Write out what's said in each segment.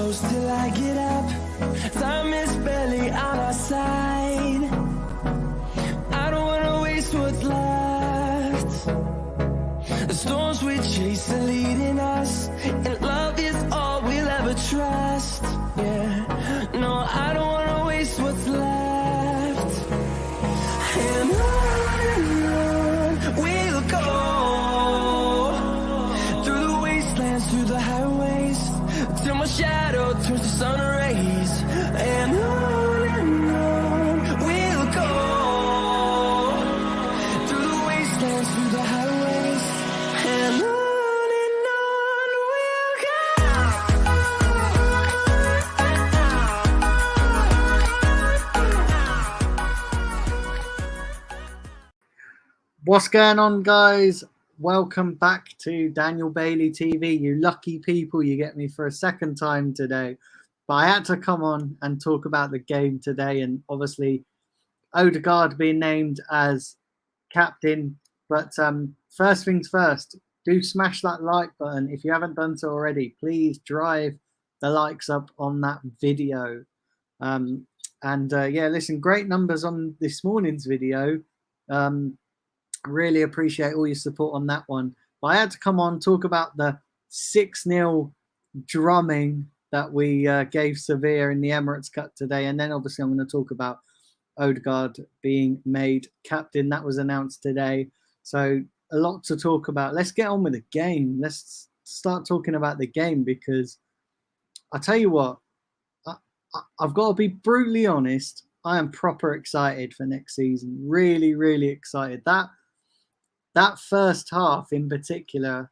close till I get up. Time is barely on our side. I don't wanna waste what's left. The storms we chase are leading us, and love is all we'll ever trust. Yeah, no, I don't wanna waste what's left. And on we'll go, through the wastelands, through the highways, till my shadow turns to sun rays. And on we'll go, through the wastelands, through the highways, and on we'll go. What's going on, guys? Welcome back to Daniel Bailey TV. You lucky people, you get me for a second time today. But I had to come on and talk about the game today, and obviously Odegaard being named as captain. But first things first, do smash that like button. If you haven't done so already, please drive the likes up on that video. Yeah, listen, great numbers on this morning's video. Really appreciate all your support on that one. But I had to come on, talk about the 6-0 drumming that we gave Seville in the Emirates Cup today. And then obviously I'm going to talk about Odegaard being made captain. That was announced today. So a lot to talk about. Let's get on with the game. Let's start talking about the game, because I tell you what, I've got to be brutally honest. I am proper excited for next season. Really, really excited. That first half in particular,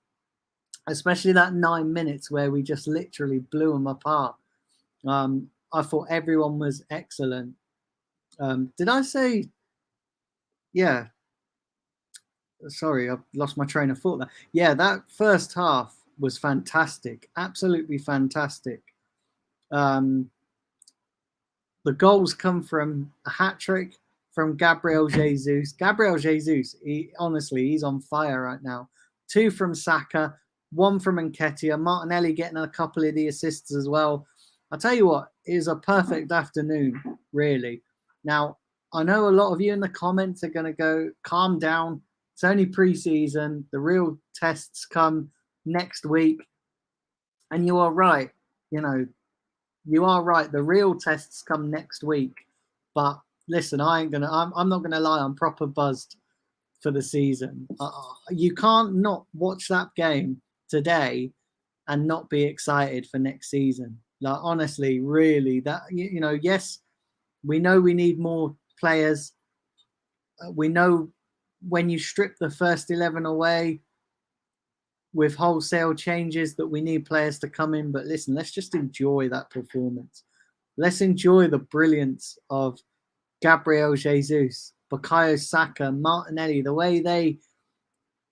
especially that 9 minutes where we just literally blew them apart. I thought everyone was excellent. Did I say? Yeah. Sorry, I've lost my train of thought there. Yeah, that first half was fantastic. Absolutely fantastic. The goals come from a hat-trick from Gabriel Jesus. Gabriel Jesus, honestly, he's on fire right now. 2 from Saka, 1 from Nketiah. Martinelli getting a couple of the assists as well. I'll tell you what, it was a perfect afternoon, really. Now, I know a lot of you in the comments are going to go, calm down. It's only pre-season. The real tests come next week. And you are right. You are right. The real tests come next week. But listen, I'm not gonna lie. I'm proper buzzed for the season. You can't not watch that game today and not be excited for next season. Like, honestly, really, that yes, we know we need more players. We know when you strip the first 11 away with wholesale changes that we need players to come in. But listen, let's just enjoy that performance. Let's enjoy the brilliance of Gabriel Jesus, Bukayo Saka, Martinelli, the way they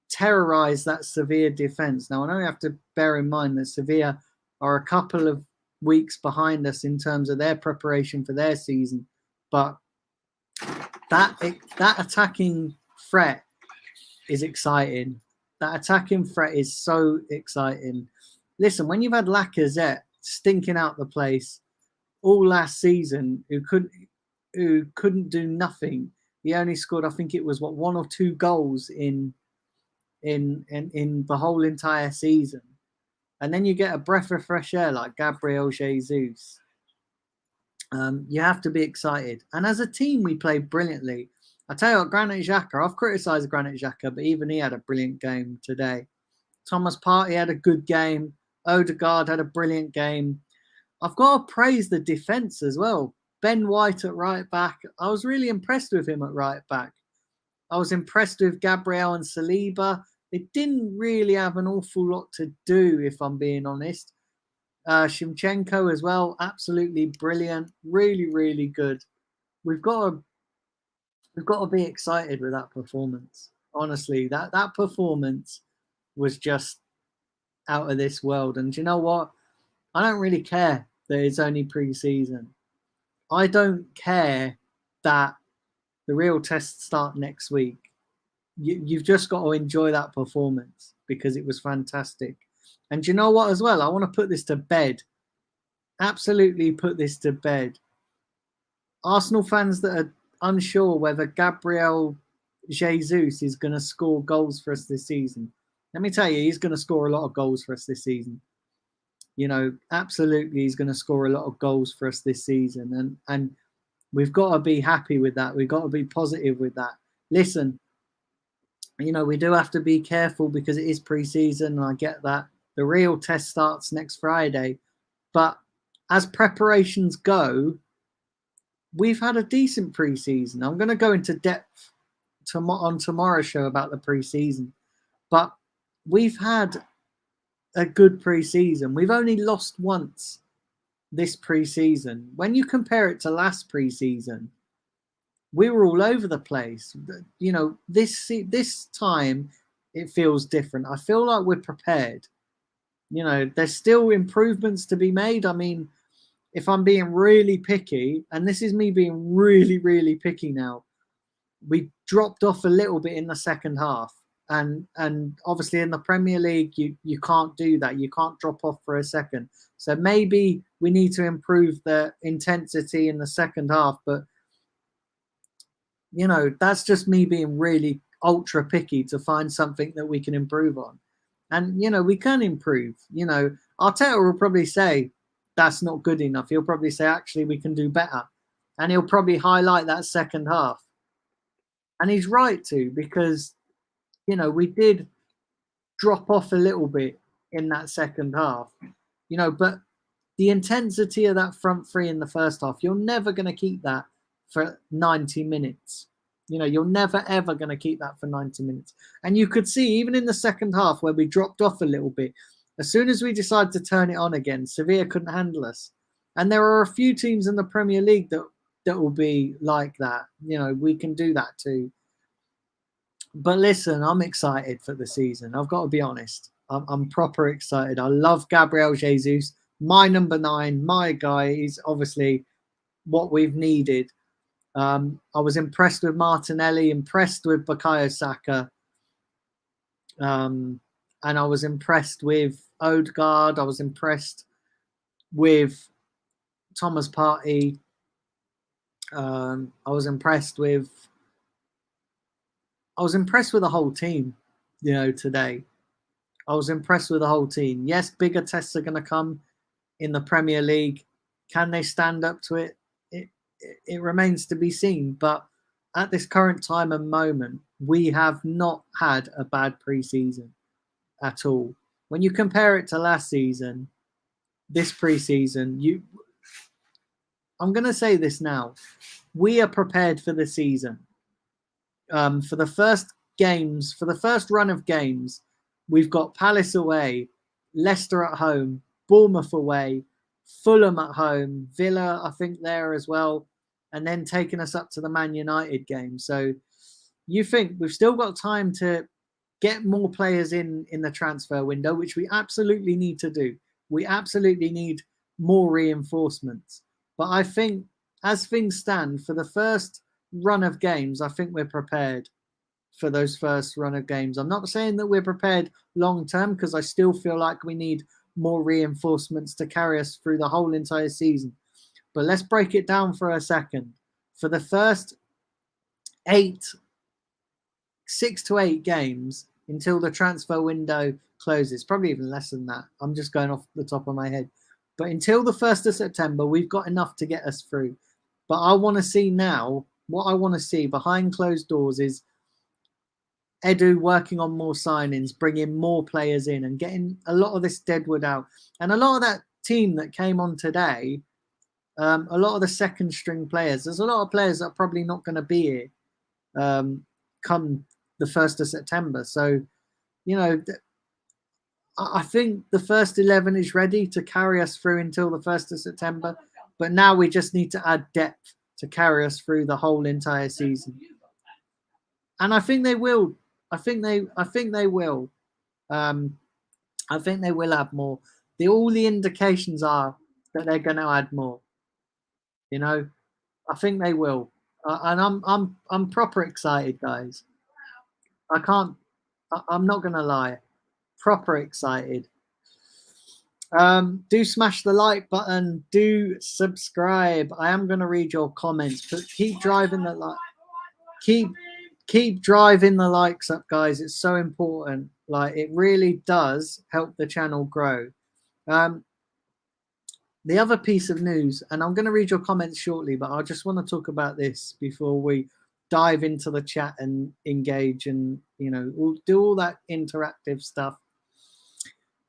terrorise that Sevilla defence. Now, I know you have to bear in mind that Sevilla are a couple of weeks behind us in terms of their preparation for their season. But that attacking threat is exciting. That attacking threat is so exciting. Listen, when you've had Lacazette stinking out the place all last season, who couldn't do nothing. He only scored, I think it was 1 or 2 goals in the whole entire season. And then you get a breath of fresh air like Gabriel Jesus. You have to be excited. And as a team, we played brilliantly. I tell you what, Granit Xhaka, I've criticised Granit Xhaka, but even he had a brilliant game today. Thomas Partey had a good game. Odegaard had a brilliant game. I've got to praise the defence as well. Ben White at right back. I was really impressed with him at right back. I was impressed with Gabriel and Saliba. They didn't really have an awful lot to do, if I'm being honest. Shevchenko as well, absolutely brilliant. Really, really good. We've got to be excited with that performance. Honestly, that performance was just out of this world. And do you know what? I don't really care that it's only pre-season. I don't care that the real tests start next week. You've just got to enjoy that performance because it was fantastic. And do you know what as well? I want to put this to bed. absolutely put this to bed. Arsenal fans that are unsure whether Gabriel Jesus is going to score goals for us this season. Let me tell you, he's going to score a lot of goals for us this season. You know, absolutely, he's going to score a lot of goals for us this season, and we've got to be happy with that. We've got to be positive with that. Listen, you know, we do have to be careful because it is pre-season, and I get that. The real test starts next Friday, but as preparations go, we've had a decent pre-season. I'm going to go into depth on tomorrow's show about the pre-season, but we've had a good pre-season. We've only lost once this pre-season. When you compare it to last pre-season, we were all over the place. You know, this time it feels different. I feel like we're prepared. You know, there's still improvements to be made. I mean, if I'm being really picky, and this is me being really, really picky now, we dropped off a little bit in the second half. And obviously in the Premier League, you can't do that. You can't drop off for a second. So maybe we need to improve the intensity in the second half. But, you know, that's just me being really ultra picky to find something that we can improve on. And, you know, we can improve. You know, Arteta will probably say that's not good enough. He'll probably say, actually, we can do better. And he'll probably highlight that second half. And he's right to, because, you know, we did drop off a little bit in that second half, you know, but the intensity of that front three in the first half, you're never going to keep that for 90 minutes. You know, you're never, ever going to keep that for 90 minutes. And you could see, even in the second half where we dropped off a little bit, as soon as we decided to turn it on again, Sevilla couldn't handle us. And there are a few teams in the Premier League that will be like that. You know, we can do that too. But listen, I'm excited for the season. I've got to be honest. I'm proper excited. I love Gabriel Jesus. My number 9, my guy. He's obviously what we've needed. I was impressed with Martinelli, impressed with Bukayo Saka. And I was impressed with Odegaard. I was impressed with Thomas Partey. I was impressed with the whole team, you know, today. I was impressed with the whole team. Yes, bigger tests are going to come in the Premier League. Can they stand up to it? It remains to be seen. But at this current time and moment, we have not had a bad pre-season at all. When you compare it to last season, this pre-season, I'm going to say this now. We are prepared for the season. For the first run of games, we've got Palace away, Leicester at home, Bournemouth away, Fulham at home, Villa, I think, there as well, and then taking us up to the Man United game. So you think we've still got time to get more players in the transfer window, which we absolutely need to do. We absolutely need more reinforcements. But I think as things stand, for the first run of games, I think we're prepared for those first run of games. I'm not saying that we're prepared long term, because I still feel like we need more reinforcements to carry us through the whole entire season. But let's break it down for a second. For the first 6 to 8 games until the transfer window closes, probably even less than that. I'm just going off the top of my head. But until the 1st of September, we've got enough to get us through. But I want to see now, what I want to see behind closed doors is Edu working on more signings, bringing more players in and getting a lot of this deadwood out. And a lot of that team that came on today, a lot of the second string players, there's a lot of players that are probably not going to be here come the 1st of September. So, you know, I think the first 11 is ready to carry us through until the 1st of September. But now we just need to add depth to carry us through the whole entire season. And I think they will. I think they will. I think they will add more. All the indications are that they're going to add more. You know, I think they will. And I'm proper excited, guys. I'm not going to lie. Proper excited. Do smash the like button. Do subscribe. I am going to read your comments, but keep driving the like. Keep driving the likes up, guys. It's so important. Like, it really does help the channel grow. The other piece of news, and I'm going to read your comments shortly, but I just want to talk about this before we dive into the chat and engage, and we'll do all that interactive stuff.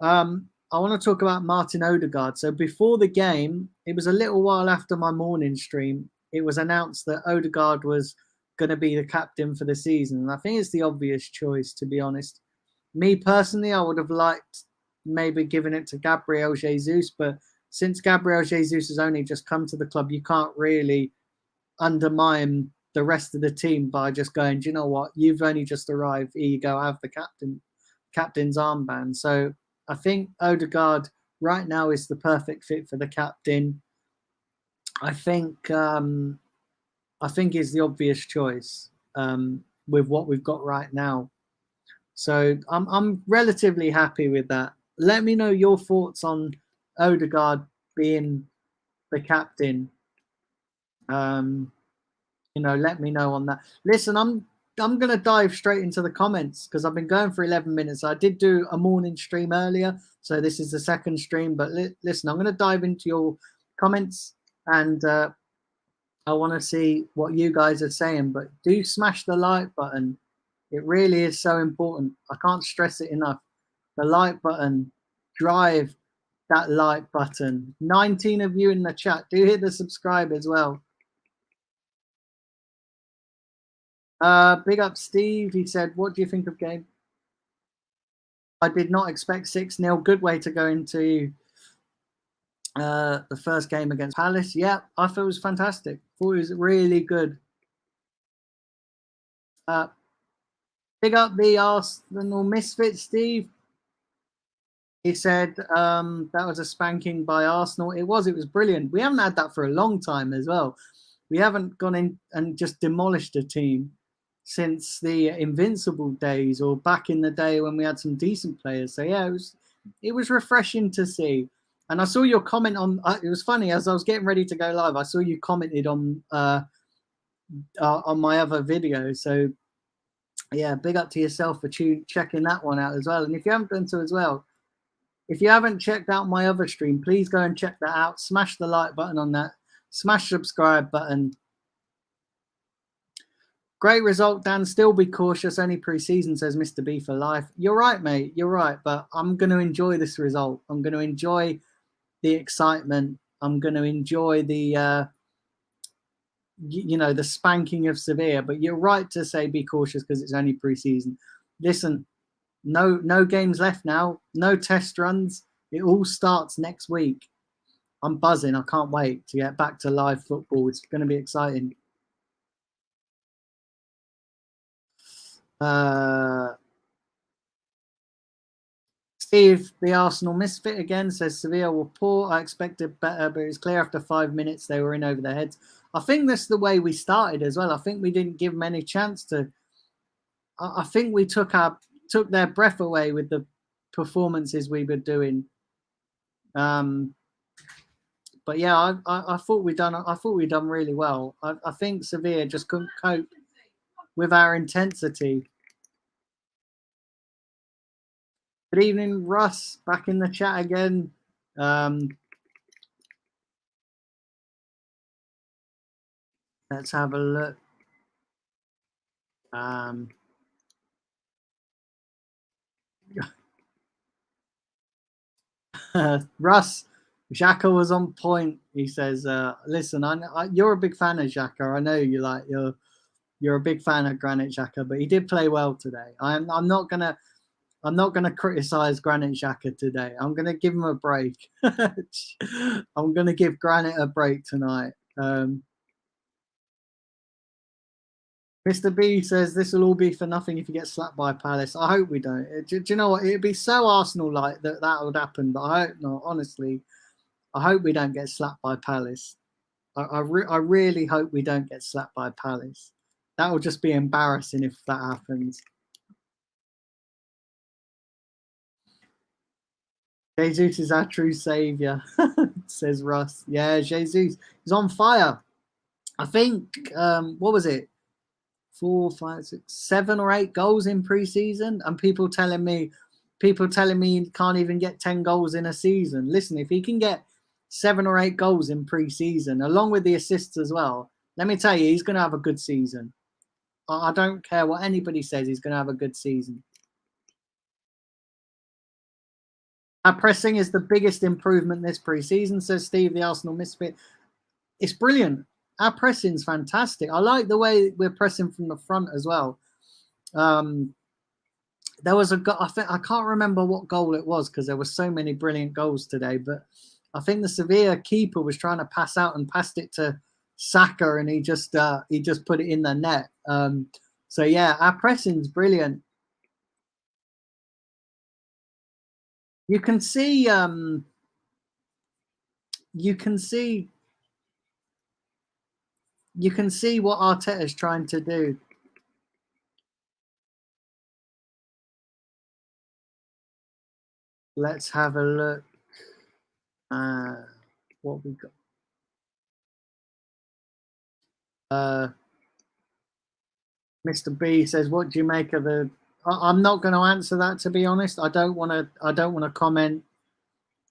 I want to talk about Martin Odegaard. So before the game, it was a little while after my morning stream, it was announced that Odegaard was going to be the captain for the season. And I think it's the obvious choice, to be honest. Me personally, I would have liked maybe giving it to Gabriel Jesus, but since Gabriel Jesus has only just come to the club, you can't really undermine the rest of the team by just going, do you know what, you've only just arrived, here you go, have the captain's armband. So I think Odegaard right now is the perfect fit for the captain. I think is the obvious choice with what we've got right now. So I'm relatively happy with that. Let me know your thoughts on Odegaard being the captain. Let me know on that. Listen, I'm going to dive straight into the comments because I've been going for 11 minutes. I did do a morning stream earlier, so this is the second stream. But listen, I'm going to dive into your comments, and I want to see what you guys are saying. But do smash the like button. It really is so important. I can't stress it enough. The like button, drive that like button. 19 of you in the chat. Do hit the subscribe as well. Big up Steve. He said, what do you think of game? I did not expect 6-0. Good way to go into the first game against Palace. Yeah, I thought it was fantastic. Thought it was really good. Big up the Arsenal Misfit, Steve. He said that was a spanking by Arsenal. It was brilliant. We haven't had that for a long time as well. We haven't gone in and just demolished a team since the Invincible days, or back in the day when we had some decent players. So yeah, it was refreshing to see. And I saw your comment on. It was funny, as I was getting ready to go live, I saw you commented on my other video. So yeah, big up to yourself for checking that one out as well. And if you haven't done so as well, if you haven't checked out my other stream, please go and check that out. Smash the like button on that. Smash the subscribe button. Great result, Dan. Still be cautious. Only pre-season, says Mr. B for life. You're right, mate. You're right. But I'm going to enjoy this result. I'm going to enjoy the excitement. I'm going to enjoy the, the spanking of Seville. But you're right to say be cautious because it's only pre-season. Listen, no games left now. No test runs. It all starts next week. I'm buzzing. I can't wait to get back to live football. It's going to be exciting. Steve, the Arsenal Misfit again, says Seville were poor. I expected better, but it was clear after 5 minutes they were in over their heads. I think that's the way we started as well. I think we didn't give them any chance to. I think we took their breath away with the performances we were doing. But yeah, I thought we'd done really well. I think Sevilla just couldn't cope with our intensity. Good evening, Russ. Back in the chat again. Let's have a look. Russ, Xhaka was on point. He says, "Listen, you're a big fan of Xhaka. I know you're a big fan of Granit Xhaka, but he did play well today. I'm not gonna criticize Granit Xhaka today. I'm gonna give him a break. I'm gonna give Granit a break tonight." Mr. B says this will all be for nothing if you get slapped by Palace. I hope we don't. Do you know what? It'd be so Arsenal-like that would happen, but I hope not. Honestly, I hope we don't get slapped by Palace. I really hope we don't get slapped by Palace. That would just be embarrassing if that happens. Jesus is our true savior, says Russ. Yeah, Jesus is on fire. I think what was it? 4, 5, 6, 7 or 8 goals in preseason, and people telling me he can't even get 10 goals in a season. Listen, if he can get 7 or 8 goals in preseason, along with the assists as well, let me tell you, he's going to have a good season. I don't care what anybody says, he's going to have a good season. Our pressing is the biggest improvement this preseason, says Steve, the Arsenal misfit. It's brilliant. Our pressing's fantastic. I like the way we're pressing from the front as well. There was I can't remember what goal it was because there were so many brilliant goals today, but I think the Sevilla keeper was trying to pass out and passed it to Saka, and he just put it in the net. So yeah, our pressing's brilliant. You can see what Arteta's trying to do. Let's have a look. What we got. Mr. B says, "What do you make of the?" I'm not going to answer that, to be honest. I don't want to comment.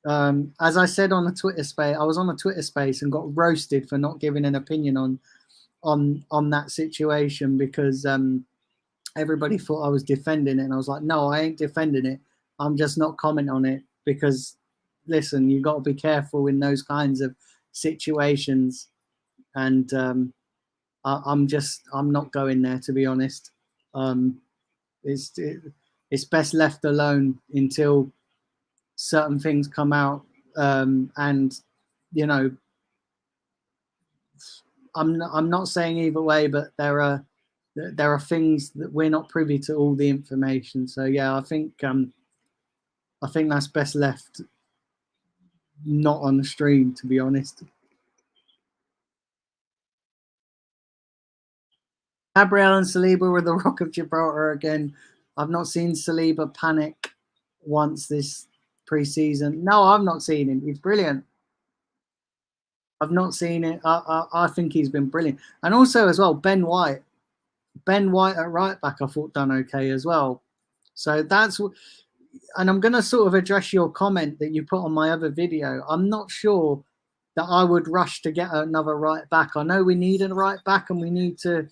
As I said on the Twitter space, I was on a Twitter space and got roasted for not giving an opinion on that situation because everybody thought I was defending it, and I was like, no, I ain't defending it. I'm just not commenting on it because, listen, you got to be careful in those kinds of situations, and I'm not going there, to be honest. It's best left alone until certain things come out, and you know, I'm not saying either way, but there are things that we're not privy to all the information. So yeah, I think that's best left not on the stream, to be honest. Gabriel and Saliba were the Rock of Gibraltar again. I've not seen Saliba panic once this preseason. No, I've not seen him. He's brilliant. I've not seen it. I think he's been brilliant. And also as well, Ben White at right back, I thought done okay as well. So that's what, and I'm going to sort of address your comment that you put on my other video. I'm not sure that I would rush to get another right back. I know we need a right back and we need to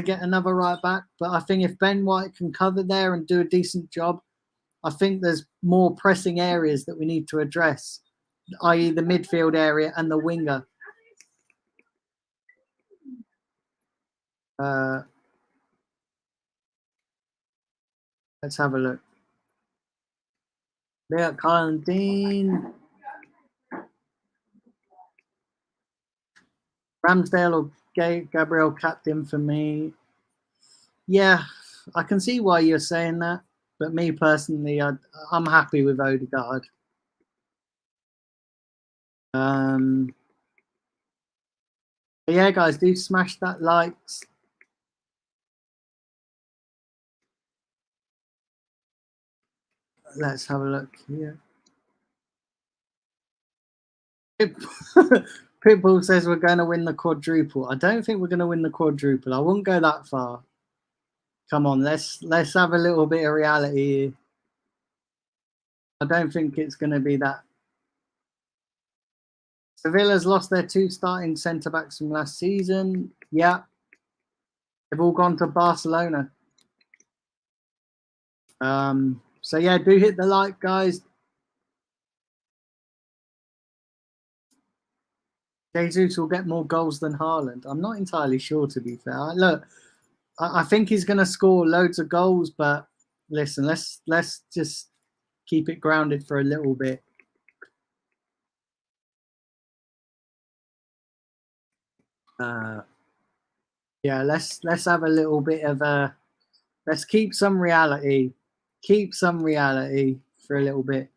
get another right back. But I think if Ben White can cover there and do a decent job, I think there's more pressing areas that we need to address, i.e. the midfield area and the winger. Let's have a look. There, Kyle and Dean. Ramsdale or Gabriel captain for me. Yeah, I can see why you're saying that. But me personally, I'm happy with Odegaard. Yeah, guys, do smash that likes. Let's have a look here. Pitbull says we're going to win the quadruple. I don't think we're going to win the quadruple. I wouldn't go that far. Come on, let's have a little bit of reality here. I don't think it's going to be that. Sevilla's lost their 2 starting centre-backs from last season. Yeah. They've all gone to Barcelona. So, yeah, do hit the like, guys. Jesus will get more goals than Haaland. I'm not entirely sure, to be fair. Look, I think he's going to score loads of goals, but listen, let's just keep it grounded for a little bit. Yeah, let's have a little bit of a. Let's keep some reality. Keep some reality for a little bit.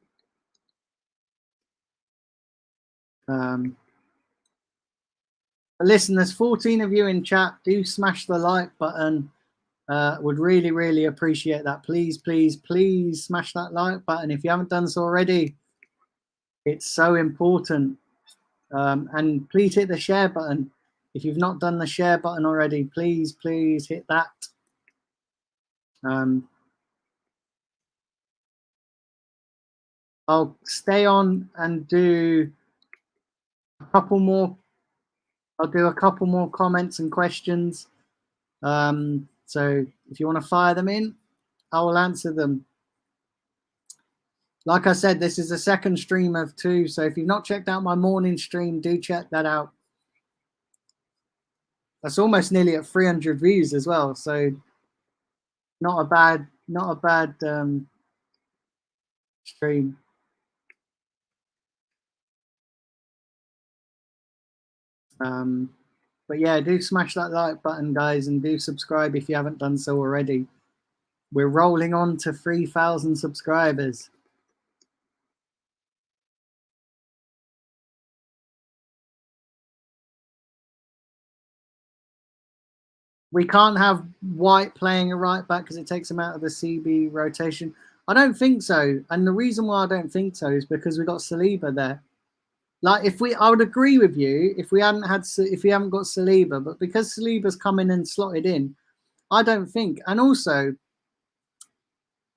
Listen, there's 14 of you in chat. Do smash the like button. Would really, really appreciate that. Please, please, please smash that like button if you haven't done so already. It's so important. And please hit the share button. If you've not done the share button already, please, please hit that. I'll stay on and do a couple more. I'll do a couple more comments and questions. So if you want to fire them in, I will answer them. Like I said, this is the second stream of 2. So if you've not checked out my morning stream, do check that out. That's almost nearly at 300 views as well. So not a bad stream. But yeah, do smash that like button, guys, and do subscribe if you haven't done so already. We're rolling on to 3,000 subscribers. We can't have White playing a right back because it takes him out of the CB rotation. I don't think so. And the reason why I don't think so is because we got Saliba there. Like I would agree with you if we haven't got Saliba, but because Saliba's come in and slotted in, I don't think. And also,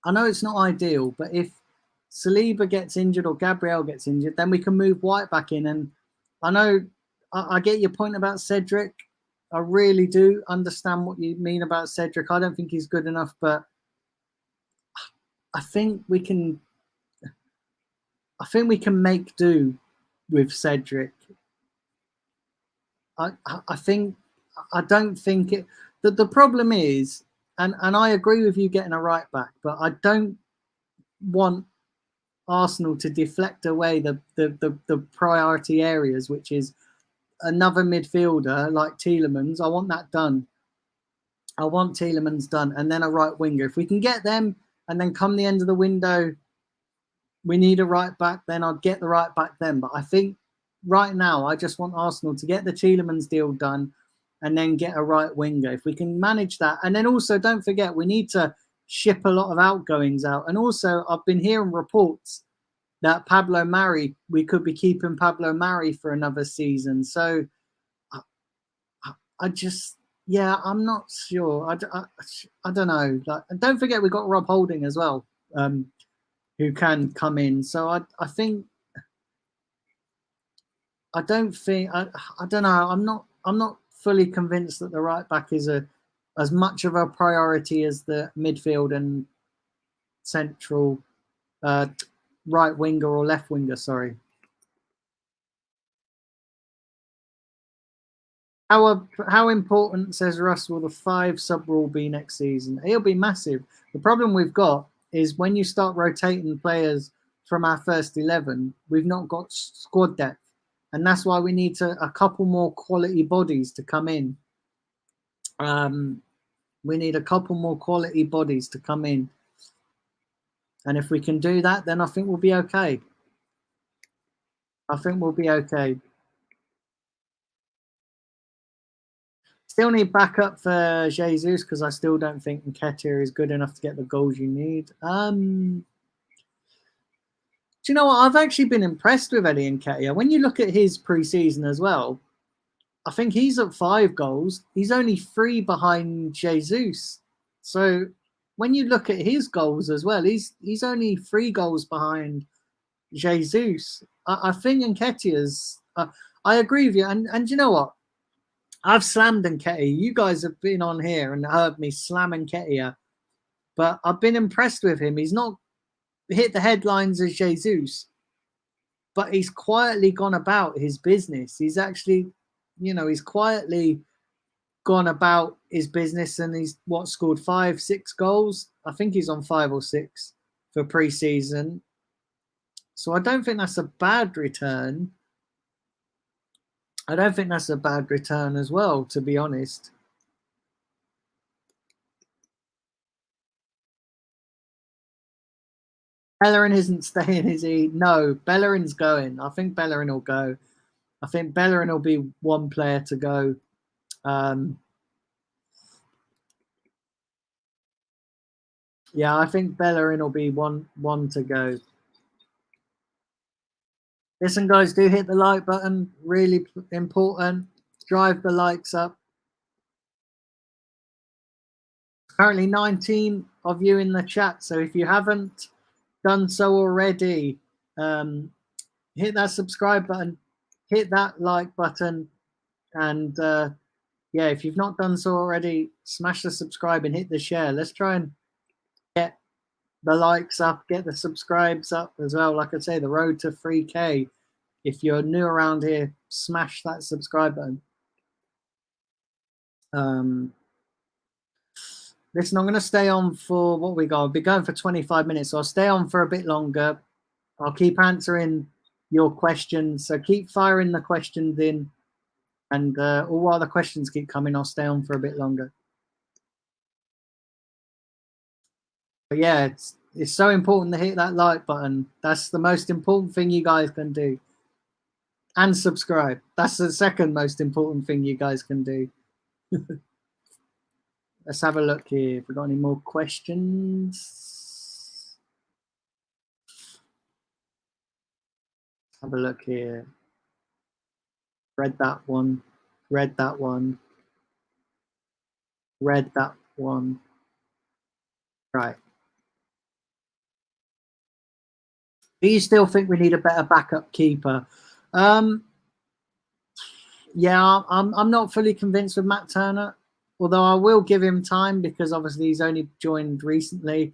I know it's not ideal, but if Saliba gets injured or Gabriel gets injured, then we can move White back in. And I know I get your point about Cedric. I really do understand what you mean about Cedric. I don't think he's good enough, but I think we can make do with Cedric. I don't think it. The problem is, and I agree with you getting a right back, but I don't want Arsenal to deflect away the priority areas, which is another midfielder like Tielemans. I want that done. I want Tielemans done, and then a right winger. If we can get them, and then come the end of the window, we need a right back, then I'd get the right back then. But I think right now, I just want Arsenal to get the Tielemans deal done and then get a right winger. If we can manage that. And then also, don't forget, we need to ship a lot of outgoings out. And also, I've been hearing reports that Pablo Mari, we could be keeping Pablo Mari for another season. So I just, yeah, I'm not sure. I don't know. Like, and don't forget, we got Rob Holding as well, who can come in. So I think, I don't know. I'm not fully convinced that the right back is as much of a priority as the midfield and central right winger or left winger. Sorry. How important, says Russ, will the 5 sub rule be next season? It'll be massive. The problem we've got is when you start rotating players from our first 11, we've not got squad depth. And that's why we need a couple more quality bodies to come in. We need a couple more quality bodies to come in. And if we can do that, then I think we'll be okay. I think we'll be okay. Still need backup for Jesus because I still don't think Nketiah is good enough to get the goals you need. Do you know what? I've actually been impressed with Eddie Nketiah. When you look at his pre-season as well, I think he's at 5 goals. He's only 3 behind Jesus. So when you look at his goals as well, he's only 3 goals behind Jesus. I think Nketiah's. I agree with you. And you know what? I've slammed Nketiah. You guys have been on here and heard me slam Nketiah, but I've been impressed with him. He's not hit the headlines as Jesus, but he's quietly gone about his business. He's actually, he's quietly gone about his business, and he's scored 5-6 goals. I think he's on 5 or 6 for pre-season. So I don't think that's a bad return. I don't think that's a bad return as well, to be honest. Bellerin isn't staying, is he? No, Bellerin's going. I think Bellerin will go. I think Bellerin will be one player to go. Yeah, I think Bellerin will be one to go. Listen, guys, do hit the like button. Really important. Drive the likes up. Currently 19 of you in the chat. So if you haven't done so already, hit that subscribe button, hit that like button, and yeah, if you've not done so already, smash the subscribe and hit the share. Let's try and get the likes up, get the subscribes up as well. Like I say, the road to 3K. If you're new around here, smash that subscribe button. Listen, I'm going to stay on for what we got. I'll be going for 25 minutes, so I'll stay on for a bit longer. I'll keep answering your questions. So keep firing the questions in. And all while the questions keep coming, I'll stay on for a bit longer. But yeah, it's so important to hit that like button. That's the most important thing you guys can do. And subscribe. That's the second most important thing you guys can do. Let's have a look here. If we've got any more questions. Have a look here. Read that one. Read that one. Read that one. Right. Do you still think we need a better backup keeper? Yeah, I'm not fully convinced with Matt Turner, although I will give him time because obviously he's only joined recently.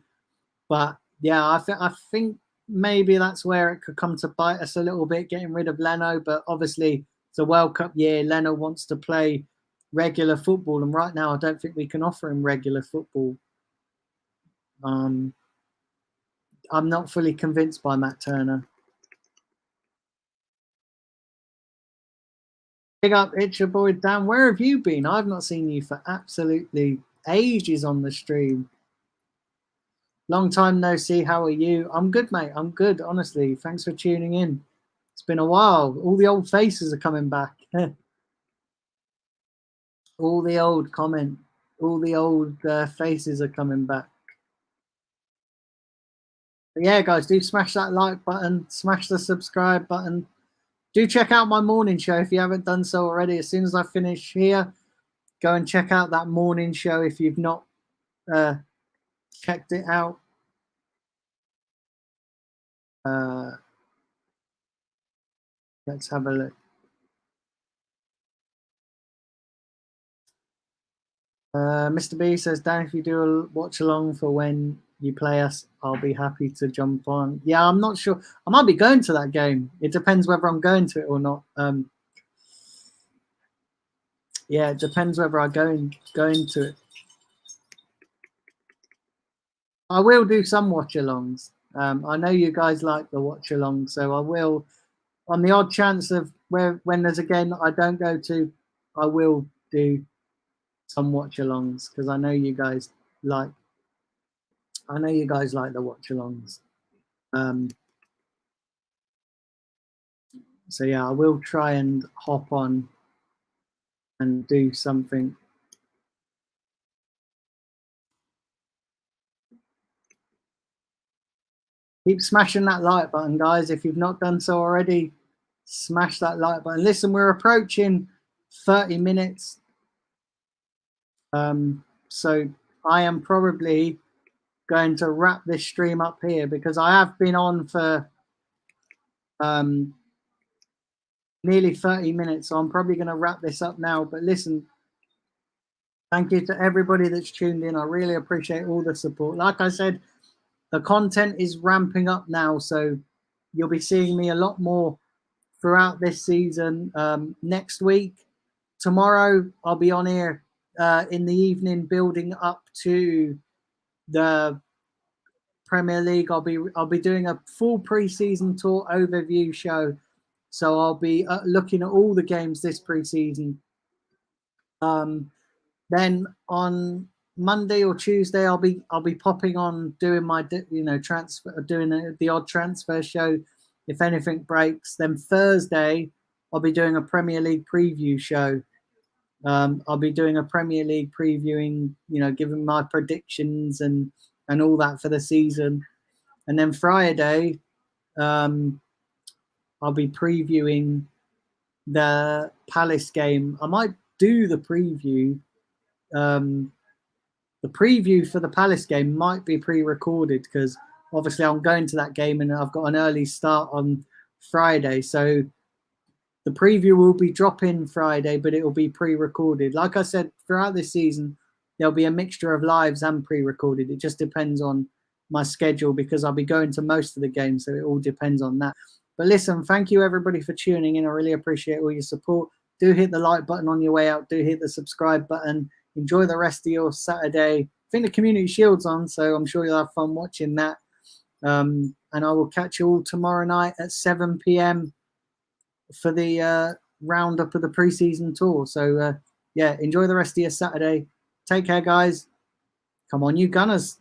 But yeah, I think maybe that's where it could come to bite us a little bit, getting rid of Leno. But obviously it's a World Cup year. Leno wants to play regular football, and right now I don't think we can offer him regular football. I'm not fully convinced by Matt Turner. Big up, it's your boy Dan. Where have you been? I've not seen you for absolutely ages on the stream. Long time no see. How are you? I'm good, mate. I'm good, honestly. Thanks for tuning in. It's been a while. All the old faces are coming back. All the old faces are coming back. But yeah, guys, do smash that like button, smash the subscribe button. Do check out my morning show if you haven't done so already. As soon as I finish here, go and check out that morning show if you've not checked it out. Let's have a look. Mr. B says, Dan, if you do a watch along for when you play us, I'll be happy to jump on. Yeah, I'm not sure. I might be going to that game. It depends whether I'm going to it or not. Yeah, it depends whether I go into it. I will do some watch alongs. I know you guys like the watch along, so I will. On the odd chance of when there's a game that I don't go to, I will do some watch alongs because I know you guys like. I know you guys like the watch alongs. So yeah, I will try and hop on and do something. Keep smashing that like button, guys. If you've not done so already, smash that like button. Listen, we're approaching 30 minutes. So I am probably going to wrap this stream up here because I have been on for nearly 30 minutes. So I'm probably going to wrap this up now. But listen, thank you to everybody that's tuned in. I really appreciate all the support. Like I said, the content is ramping up now. So you'll be seeing me a lot more throughout this season. Next week, tomorrow, I'll be on here in the evening building up to the Premier League. I'll be doing a full pre-season tour overview show. So I'll be looking at all the games this pre-season. Then on Monday or Tuesday, I'll be popping on doing my transfer, doing the odd transfer show if anything breaks. Then Thursday, I'll be doing a Premier League preview show. I'll be doing a Premier League previewing, giving my predictions and and all that for the season. And then Friday, I'll be previewing the Palace game. I might do the preview. The preview for the Palace game might be pre-recorded because obviously I'm going to that game and I've got an early start on Friday. So the preview will be dropping Friday, but it will be pre-recorded. Like I said, throughout this season, there'll be a mixture of lives and pre-recorded. It just depends on my schedule because I'll be going to most of the games. So it all depends on that. But listen, thank you everybody for tuning in. I really appreciate all your support. Do hit the like button on your way out. Do hit the subscribe button. Enjoy the rest of your Saturday. I think the Community Shield's on, so I'm sure you'll have fun watching that. And I will catch you all tomorrow night at 7 p.m. for the roundup of the preseason tour. So, yeah, enjoy the rest of your Saturday. Take care, guys. Come on, you Gunners.